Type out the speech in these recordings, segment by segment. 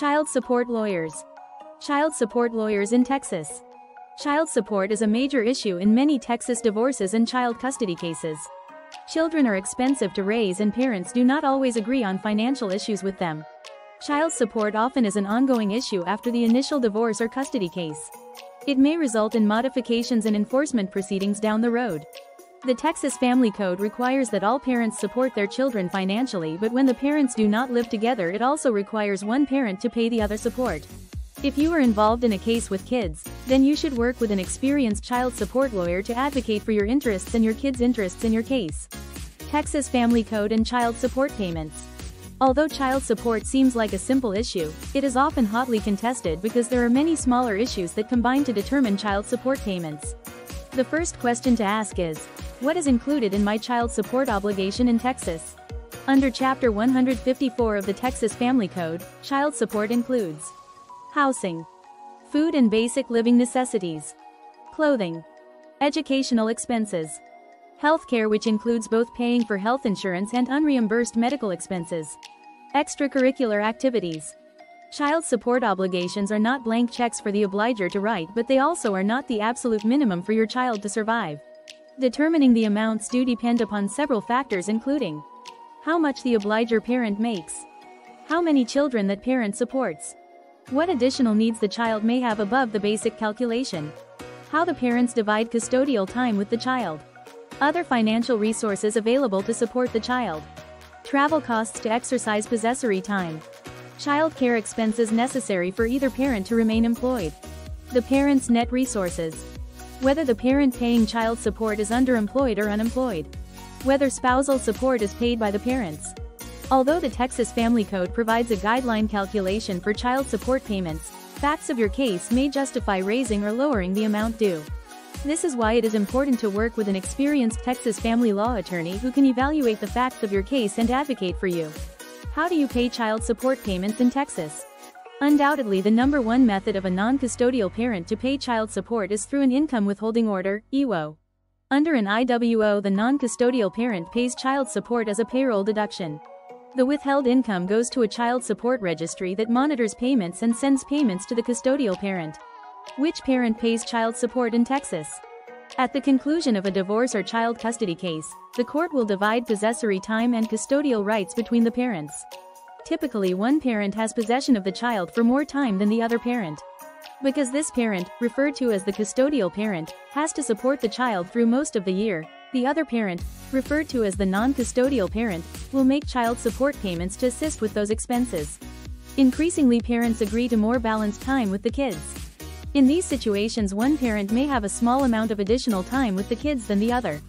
Child support lawyers. Child support lawyers in Texas. Child support is a major issue in many Texas divorces and child custody cases. Children are expensive to raise and parents do not always agree on financial issues with them. Child support often is an ongoing issue after the initial divorce or custody case. It may result in modifications and enforcement proceedings down the road. The Texas Family Code requires that all parents support their children financially, but when the parents do not live together, it also requires one parent to pay the other support. If you are involved in a case with kids, then you should work with an experienced child support lawyer to advocate for your interests and your kids' interests in your case. Texas Family Code and child support payments. Although child support seems like a simple issue, it is often hotly contested because there are many smaller issues that combine to determine child support payments. The first question to ask is, what is included in my child support obligation in Texas? Under Chapter 154 of the Texas Family Code, child support includes housing, food and basic living necessities, clothing, educational expenses, healthcare, which includes both paying for health insurance and unreimbursed medical expenses, extracurricular activities. Child support obligations are not blank checks for the obliger to write, but they also are not the absolute minimum for your child to survive. Determining the amounts due depend upon several factors, including how much the obliger parent makes, how many children that parent supports, what additional needs the child may have above the basic calculation, how the parents divide custodial time with the child, other financial resources available to support the child, travel costs to exercise possessory time, child care expenses necessary for either parent to remain employed, the parent's net resources, whether the parent paying child support is underemployed or unemployed, whether spousal support is paid by the parents. Although the Texas Family Code provides a guideline calculation for child support payments, facts of your case may justify raising or lowering the amount due. This is why it is important to work with an experienced Texas family law attorney who can evaluate the facts of your case and advocate for you. How do you pay child support payments in Texas? Undoubtedly, the number one method of a non-custodial parent to pay child support is through an income withholding order, IWO. Under an IWO, the non-custodial parent pays child support as a payroll deduction. The withheld income goes to a child support registry that monitors payments and sends payments to the custodial parent. Which parent pays child support in Texas? At the conclusion of a divorce or child custody case, the court will divide possessory time and custodial rights between the parents. Typically, one parent has possession of the child for more time than the other parent. Because this parent, referred to as the custodial parent, has to support the child through most of the year, the other parent, referred to as the non-custodial parent, will make child support payments to assist with those expenses. Increasingly, parents agree to more balanced time with the kids. In these situations, one parent may have a small amount of additional time with the kids than the other.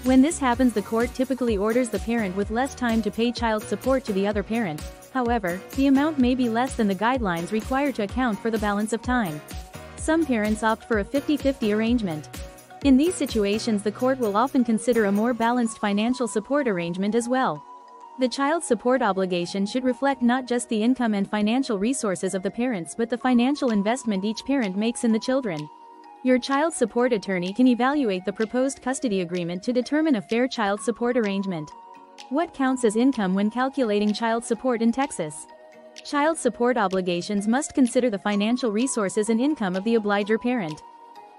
When this happens, the court typically orders the parent with less time to pay child support to the other parent. However, the amount may be less than the guidelines require to account for the balance of time. Some parents opt for a 50-50 arrangement. In these situations, the court will often consider a more balanced financial support arrangement as well. The child support obligation should reflect not just the income and financial resources of the parents, but the financial investment each parent makes in the children. Your child support attorney can evaluate the proposed custody agreement to determine a fair child support arrangement. What counts as income when calculating child support in Texas? Child support obligations must consider the financial resources and income of the obliger parent.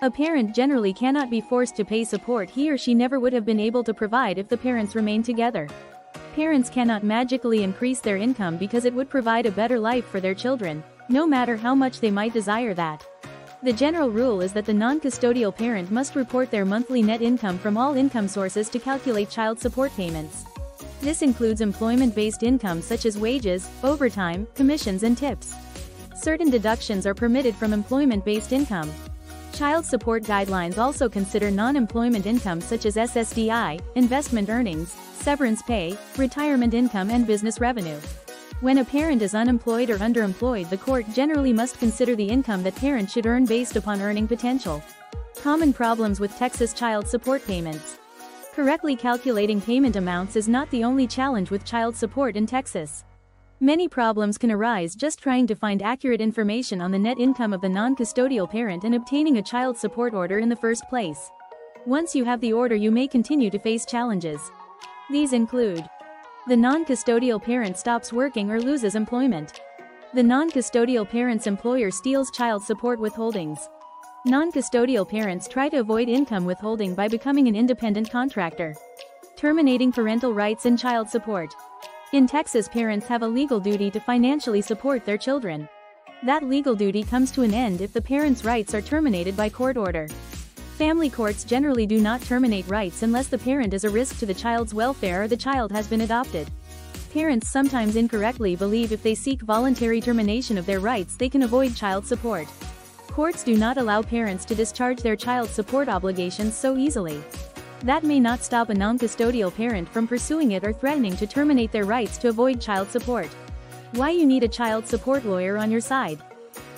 A parent generally cannot be forced to pay support he or she never would have been able to provide if the parents remain together. Parents cannot magically increase their income because it would provide a better life for their children, no matter how much they might desire that. The general rule is that the non-custodial parent must report their monthly net income from all income sources to calculate child support payments. This includes employment-based income such as wages, overtime, commissions, and tips. Certain deductions are permitted from employment-based income. Child support guidelines also consider non-employment income such as SSDI, investment earnings, severance pay, retirement income, and business revenue. When a parent is unemployed or underemployed, the court generally must consider the income that parent should earn based upon earning potential. Common problems with Texas child support payments. Correctly calculating payment amounts is not the only challenge with child support in Texas. Many problems can arise just trying to find accurate information on the net income of the non-custodial parent and obtaining a child support order in the first place. Once you have the order, you may continue to face challenges. These include: the non-custodial parent stops working or loses employment. The non-custodial parent's employer steals child support withholdings. Non-custodial parents try to avoid income withholding by becoming an independent contractor. Terminating parental rights and child support. In Texas, parents have a legal duty to financially support their children. That legal duty comes to an end if the parent's rights are terminated by court order. Family courts generally do not terminate rights unless the parent is a risk to the child's welfare or the child has been adopted. Parents sometimes incorrectly believe if they seek voluntary termination of their rights they can avoid child support. Courts do not allow parents to discharge their child support obligations so easily. That may not stop a non-custodial parent from pursuing it or threatening to terminate their rights to avoid child support. Why you need a child support lawyer on your side.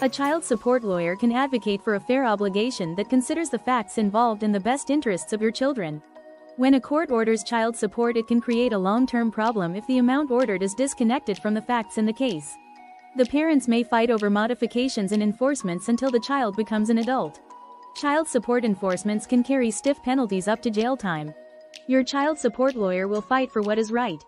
A child support lawyer can advocate for a fair obligation that considers the facts involved in the best interests of your children. When a court orders child support, it can create a long-term problem if the amount ordered is disconnected from the facts in the case. The parents may fight over modifications and enforcements until the child becomes an adult. Child support enforcements can carry stiff penalties up to jail time. Your child support lawyer will fight for what is right.